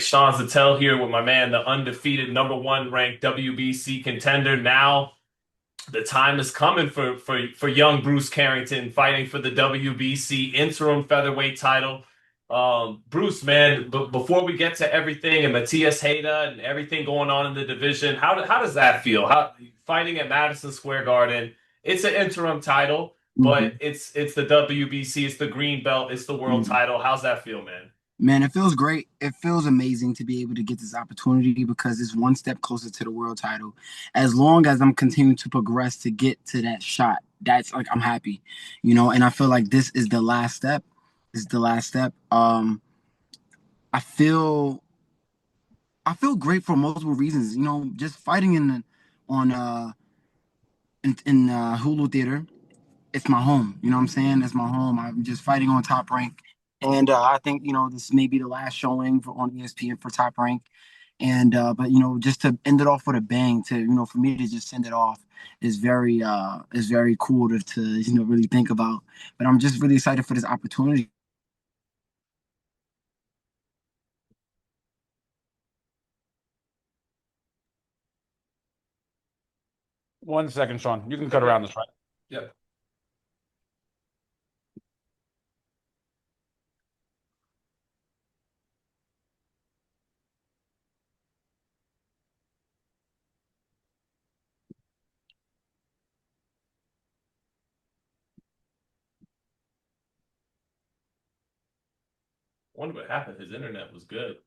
great? Sean Zattel here with my man, the undefeated number one ranked WBC contender. Now the time is coming for young Bruce Carrington fighting for the WBC interim featherweight title. Bruce, man, before we get to everything and Mateus Heita and everything going on in the division, how does that feel? How fighting at Madison Square Garden? It's an interim title, but Mhm. it's the WBC, it's the green belt, it's the world Mhm. title. How's that feel, man? Man, it feels great. It feels amazing to be able to get this opportunity because it's one step closer to the world title. As long as I'm continuing to progress to get to that shot, that's like I'm happy, and I feel like this is the last step. This is the last step. I feel I feel great for multiple reasons. Just fighting on in Hulu Theater. It's my home. You know what I'm saying? It's my home. I'm just fighting on Top Rank, and I think this may be the last showing for on ESPN for Top Rank. And but just to end it off with a bang, to for me to just send it off is very cool to really think about. But I'm just really excited for this opportunity. One second, Sean. You can cut Yeah. around this, right? Yeah. Wonder what happened. His internet was good.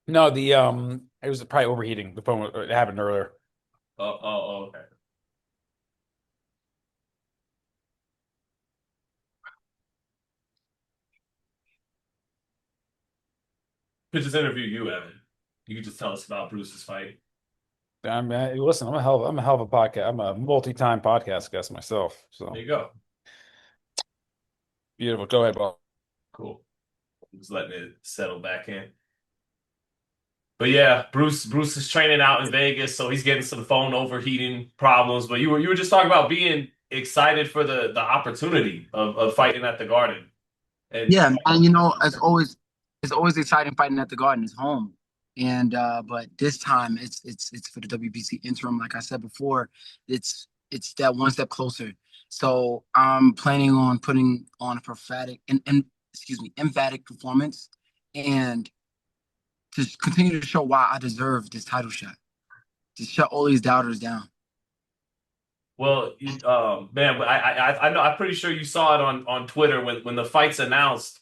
No, it was probably overheating. The phone it happened earlier. Okay. Could just interview you, Evan. You could just tell us about Bruce's fight. Listen, I'm a hell of a podcast. I'm a multi-time podcast guest myself. There So you go. beautiful. Go ahead, Bob. Cool. Just letting it settle back in. But yeah, Bruce is training out in Vegas, so he's getting some phone overheating problems. But you were just talking about being excited for the opportunity of fighting at the Garden. And Yeah, and it's always exciting fighting at the Garden. It's home, and but this time it's for the WBC interim. Like I said before, it's that one step closer. So I'm planning on putting on a and excuse me, emphatic performance, and to continue to show why I deserve this title shot. To shut all these doubters down. well, man, I know I'm pretty sure you saw it on Twitter when the fight's announced.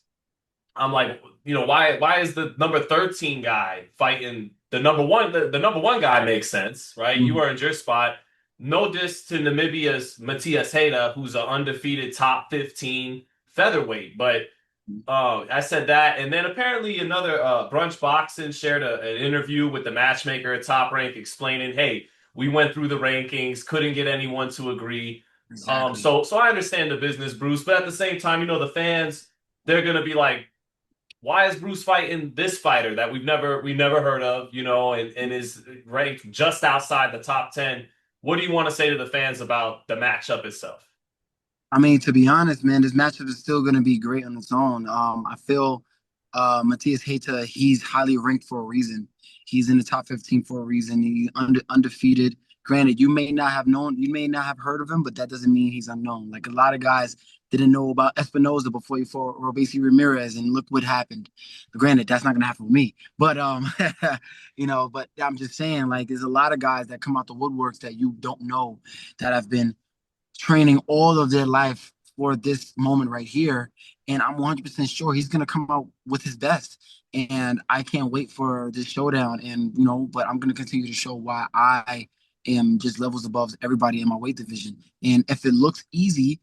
I'm like, why is the number 13 guy fighting the number one? The number one guy makes sense, right? You Mhm. earned your spot. No diss to Namibia's Mateus Heita, who's an undefeated top 15 featherweight. But I said that, and then apparently another brunch boxing shared an interview with the matchmaker at Top Rank explaining, hey, we went through the rankings, couldn't get anyone to agree. Exactly. So I understand the business, Bruce, but at the same time, the fans, they're gonna be like, why is Bruce fighting this fighter that we've never heard of, and is ranked just outside the top 10? What do you want to say to the fans about the matchup itself? I mean, to be honest, man, this matchup is still going to be great on its own. I feel Mateus Heita, he's highly ranked for a reason. He's in the top 15 for a reason. He's undefeated. Granted, you may not have heard of him, but that doesn't mean he's unknown. Like a lot of guys didn't know about Espinoza before he fought Robesi Ramirez, and look what happened. Granted, that's not going to happen with me, but but I'm just saying, like, there's a lot of guys that come out the woodworks that you don't know that have been training all of their life for this moment right here. And I'm 100% sure he's going to come out with his best. And I can't wait for this showdown. And, but I'm going to continue to show why I am just levels above everybody in my weight division. And if it looks easy,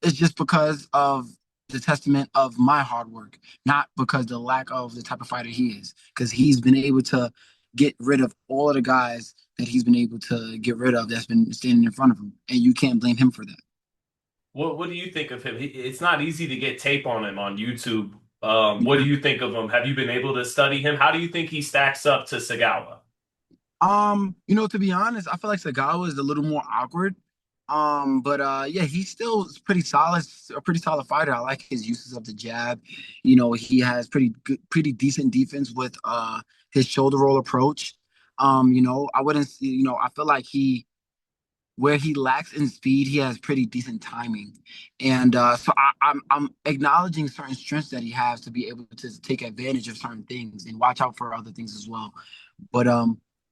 it's just because of the testament of my hard work, not because the lack of the type of fighter he is. Because he's been able to get rid of all of the guys that he's been able to get rid of that's been standing in front of him. And you can't blame him for that. What do you think of him? It's not easy to get tape on him on YouTube. What do you think of him? Have you been able to study him? How do you think he stacks up to Sagawa? To be honest, I feel like Sagawa is a little more awkward. Yeah, he's still pretty solid, a pretty solid fighter. I like his uses of the jab. You know, he has pretty good, pretty decent defense with his shoulder roll approach. You know, I wouldn't, you know, I feel like where he lacks in speed, he has pretty decent timing, and I'm acknowledging certain strengths that he has to be able to take advantage of certain things and watch out for other things as well. But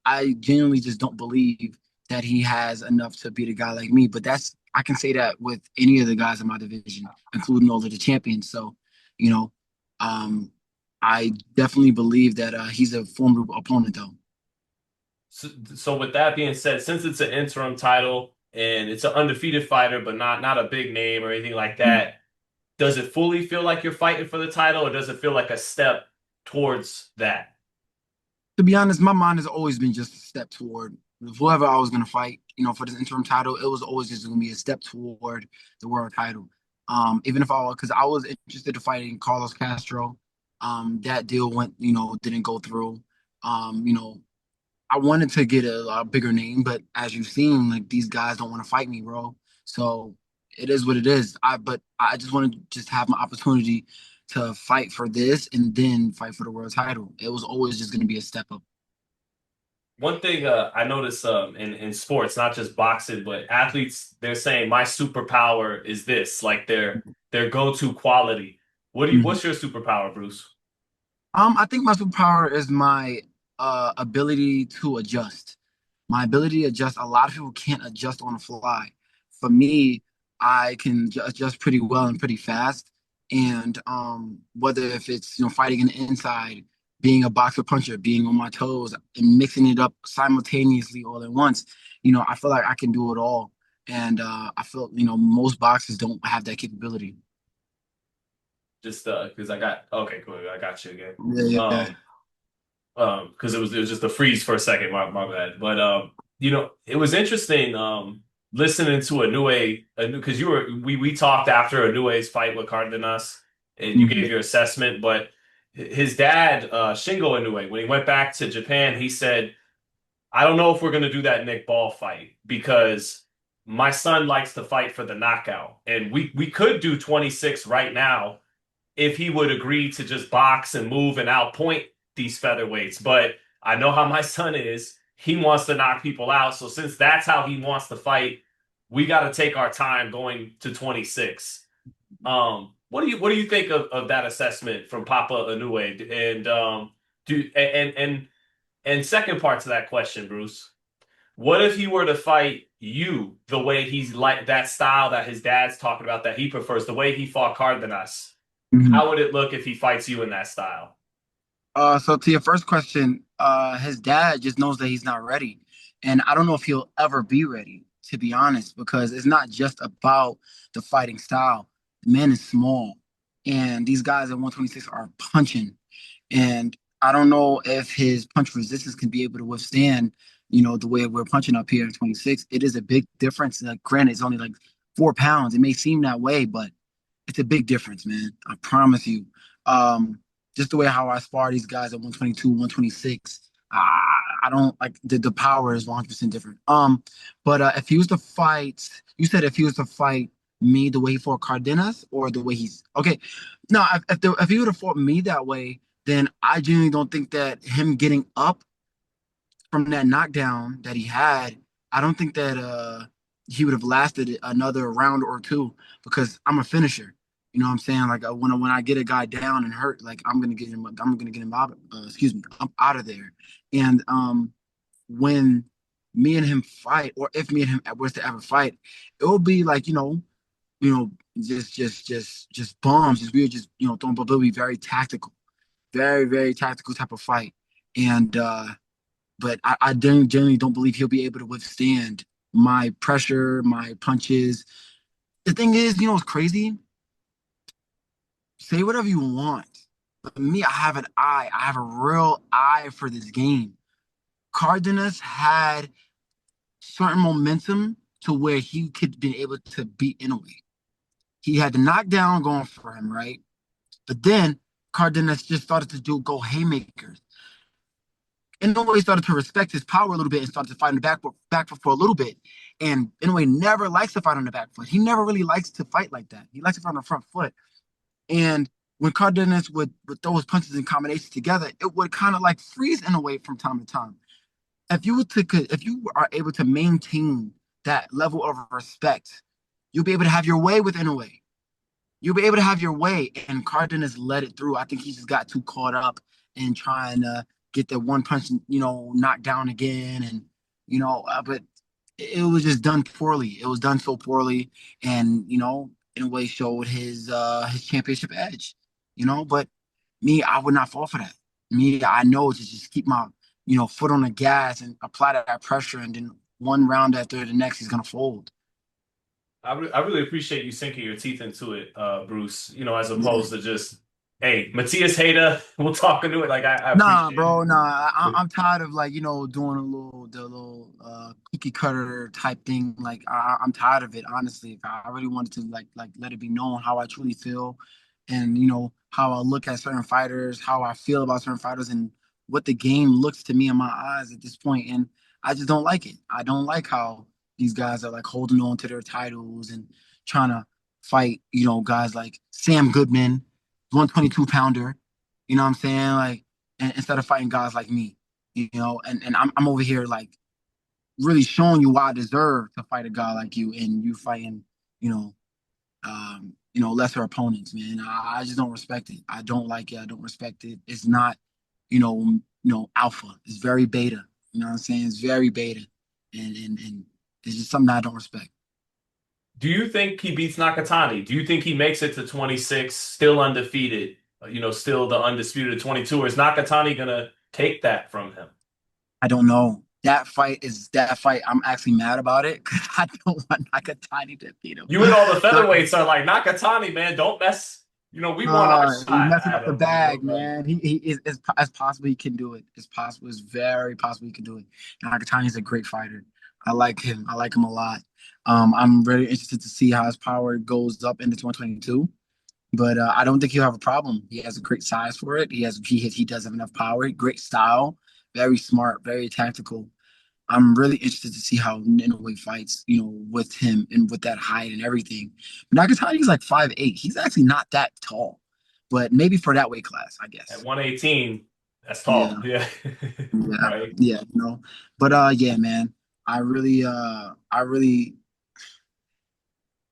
I genuinely just don't believe that he has enough to beat a guy like me. But that's I can say that with any of the guys in my division, including all of the champions. So, you know, um, I definitely believe that he's a formidable opponent, though. So with that being said, since it's an interim title and it's an undefeated fighter, but not a big name or anything like that, does it fully feel like you're fighting for the title, or does it feel like a step towards that? To be honest, my mind has always been just a step toward whoever I was going to fight, you know, for this interim title. It was always just going to be a step toward the world title. Even if because I was interested in fighting Carlos Castro, that deal went, you know, didn't go through. You know, I wanted to get a bigger name, but as you've seen, like these guys don't want to fight me, bro. So it is what it is. But I just want to just have my opportunity to fight for this and then fight for the world title. It was always just going to be a step up. One thing I notice in sports, not just boxing, but athletes, they're saying my superpower is this, like their go-to quality. Mhm. What's your superpower, Bruce? I think my superpower is my ability to adjust. My ability to adjust. A lot of people can't adjust on the fly. For me, I can adjust pretty well and pretty fast. And whether if it's fighting in the inside, being a boxer puncher, being on my toes, and mixing it up simultaneously all at once, I feel like I can do it all. And I feel most boxers don't have that capability. Just because I got okay, cool, I got you again. Yeah, yeah. Um, because it was just a freeze for a second, my bad. But it was interesting listening to Inoue, because we talked after Inoue's fight with Cardenas, and you Mhm. gave your assessment. But his dad, Shingo Inoue, when he went back to Japan, he said, "I don't know if we're gonna do that Nick Ball fight because my son likes to fight for the knockout, and we could do 26 right now." If he would agree to just box and move and outpoint these featherweights. But I know how my son is. He wants to knock people out. So since that's how he wants to fight, we got to take our time going to 26. What do you think of that assessment from Papa Inoue? And do and second part to that question, Bruce. What if he were to fight you the way he's like that style that his dad's talking about that he prefers, the way he fought Cardenas? Mhm. How would it look if he fights you in that style? So to your first question, his dad just knows that he's not ready. And I don't know if he'll ever be ready, to be honest, because it's not just about the fighting style. The man is small, and these guys at 126 are punching. And I don't know if his punch resistance can be able to withstand, the way we're punching up here at 26. It is a big difference. Like, granted, it's only like 4 pounds. It may seem that way, but it's a big difference, man. I promise you. Um, just the way how I spar these guys at 122, 126. I don't like the power is 100% different. But if he was to fight, you said if he was to fight me the way he fought Cardenas or the way he's okay. No, if he would have fought me that way, then I genuinely don't think that him getting up from that knockdown that he had, I don't think that he would have lasted another round or two because I'm a finisher. You know what I'm saying? Like when I get a guy down and hurt, like I'm gonna get him out. Excuse me, I'm out of there. And when me and him fight, or if me and him was to ever fight, it will be like just bombs. Just we were just throwing, but it'll be very tactical, very very tactical type of fight. And but I generally don't believe he'll be able to withstand my pressure, my punches. The thing is, what's crazy? Say whatever you want. But me, I have an eye. I have a real eye for this game. Cardenas had certain momentum to where he could be able to beat Inoue. He had the knockdown going for him, right? But then Cardenas just started to go haymakers. Inoue started to respect his power a little bit and started to fight on the back foot for a little bit. And Inoue never likes to fight on the back foot. He never really likes to fight like that. He likes to fight on the front foot. And when Cardenas would throw his punches and combinations together, it would kind of like freeze Inoue from time to time. If you are able to maintain that level of respect, you'll be able to have your way with Inoue. You'll be able to have your way, and Cardenas let it through. I think he just got too caught up in trying to get the one punch, knocked down again, and but it was just done poorly. It was done so poorly, and in a way showed his championship edge. But me, I would not fall for that. Me, I know to just keep my foot on the gas and apply that pressure, and then one round after the next, he's gonna fold. I really appreciate you sinking your teeth into it, Bruce, as Yeah. opposed to just, hey, Mateus Heita, we'll talk into it. Like, I Nah, appreciate bro, nah. it. I'm tired of like doing the little cookie cutter type thing. Like I'm tired of it. Honestly, if I really wanted to like let it be known how I truly feel, and how I look at certain fighters, how I feel about certain fighters, and what the game looks to me in my eyes at this point. And I just don't like it. I don't like how these guys are like holding on to their titles and trying to fight. Guys like Sam Goodman, 122 pounder. You know what I'm saying? Like, and instead of fighting guys like me, and I'm over here like really showing you why I deserve to fight a guy like you, and you fighting, you know, lesser opponents, man. I just don't respect it. I don't like it. I don't respect it. It's not, alpha. It's very beta. You know what I'm saying? It's very beta, and it's just something I don't respect. Do you think he beats Nakatani? Do you think he makes it to 26, still undefeated, still the undisputed 22? Or is Nakatani going to take that from him? I don't know. That fight. I'm actually mad about it because I don't want Nakatani to beat him. You and all the So featherweights are like, Nakatani, man, don't mess. We want our he's shot messing at up the him, bag, like, man. He is it's possible he can do it. It's possible. It's very possible he can do it. And Nakatani is a great fighter. I like him. I like him a lot. I'm very interested to see how his power goes up into 2022. But I don't think he'll have a problem. He has a great size for it. He does have enough power. Great style. Very smart. Very tactical. I'm really interested to see how Inoue fights, with him and with that height and everything. Nakatani's like 5'8". He's actually not that tall, but maybe for that weight class, I at guess. 118, that's Yeah, tall. Yeah. yeah, Right. yeah. But yeah, man. I really,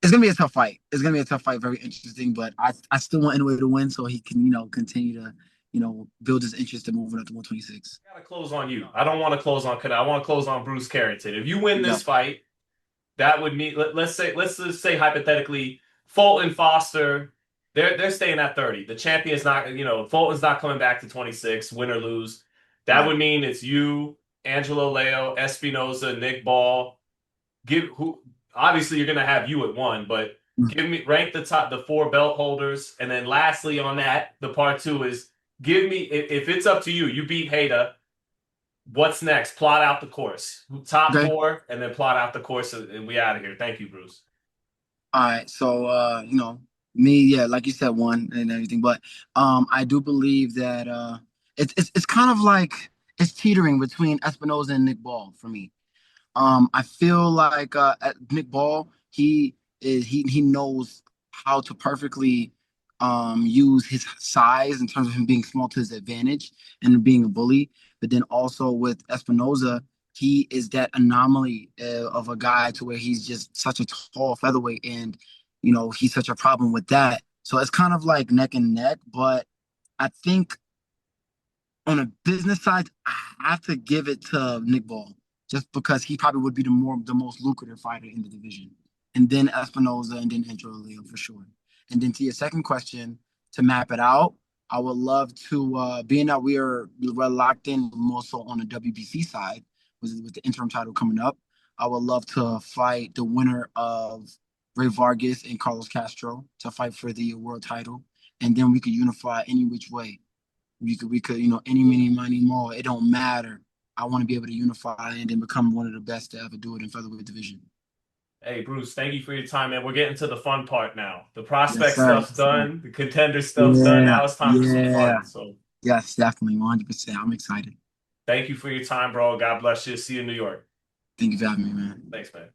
it's gonna be a tough fight. It's gonna be a tough fight, very interesting. But I still want Inoue to win so he can, continue to, build his interest in moving up to 126. I gotta close on you. I don't want to close on Kana. I want to close on Bruce Carrington. If you win Yeah. this fight, that would mean let's just say hypothetically, Fulton Foster, they're staying at 30. The champion's not, Fulton's not coming back to 26, win or lose. That Right. would mean it's you, Angelo Leo, Espinoza, Nick Ball. Give who obviously you're gonna have you at one, but Mm. give me rank the four belt holders, and then lastly on that, the part two is give me if it's up to you, you beat Hayda. What's next? Plot out the course. Top Okay. four, and then plot out the course, and we out of here. Thank you, Bruce. All right, so me, yeah, like you said, one and everything, but I do believe that it's kind of like it's teetering between Espinoza and Nick Ball for me. I feel like Nick Ball, he knows how to perfectly use his size in terms of him being small to his advantage and being a bully. But then also with Espinoza, he is that anomaly of a guy to where he's just such a tall featherweight, and he's such a problem with that. So it's kind of like neck and neck. But I think on a business side, I have to give it to Nick Ball just because he probably would be the most lucrative fighter in the division, and then Espinoza, and then Angelo Leo for sure. And then to your second question, to map it out, I would love to, being that we're locked in more so on the WBC side, with the interim title coming up. I would love to fight the winner of Ray Vargas and Carlos Castro to fight for the world title, and then we could unify any which way. We could, any, many, money, more. It don't matter. I want to be able to unify and then become one of the best to ever do it in featherweight division. Hey, Bruce, thank you for your time, man. We're getting to the fun part now. The Yes, prospect sir. stuff's done. The contender stuff's done. Yeah, Now it's time for some yeah. fun. So Yes, definitely, 100%. I'm excited. Thank you for your time, bro. God bless you. See you in New York. Thank you for having me, man. Thanks, man.